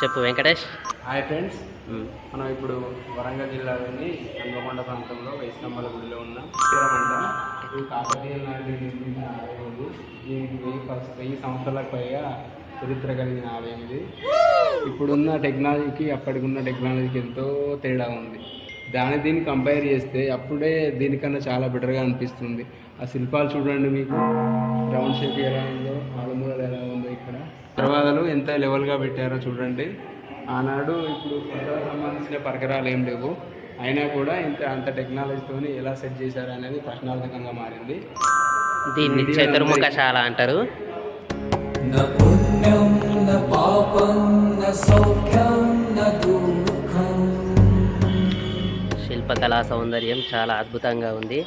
చెప్పు Venkatesh. Hi friends, మనం ఇప్పుడు వరంగల్ జిల్లాలోని హన్మకొండ ప్రాంతంలో వైష్ణమ్మల గుడిలో ఉన్న మంట. ఇది కాకతీయ నాటి నిర్మించిన ఆలయం ఇది. దీనికి 1000 సంవత్సరాలకు పైగా చరిత్ర కలిగిన ఆలయం ఇది. ఇప్పుడున్న టెక్నాలజీకి అప్పటికున్న టెక్నాలజీకి ఎంతో తేడా ఉంది. దీన్ని కంపేర్ చేస్తే అప్పుడే దీనికన్నా చాలా బెటర్గా అనిపిస్తుంది. ఆ శిల్పాలు చూడండి, మీకు రౌండ్ షేప్ ఎలా ఉందో, ఆలుమూలలు ఎలా ఉందో, ఇక్కడ దర్వాజాలు ఎంత లెవెల్గా పెట్టారో చూడండి. ఆనాడు ఇప్పుడు కొత్తగా సంబంధించిన పరికరాలు ఏం లేవు, అయినా కూడా అంత టెక్నాలజీతో ఎలా సెట్ చేశారు అనేది ప్రశ్నార్థకంగా మారింది. దీన్ని చతుర్ముఖశాల అంటారు. శిల్పకళా సౌందర్యం చాలా అద్భుతంగా ఉంది.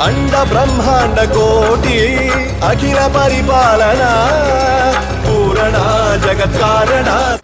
अंड ब्रह्मांड कोटि अखिल परिपालना पूरणा जगत् कारणा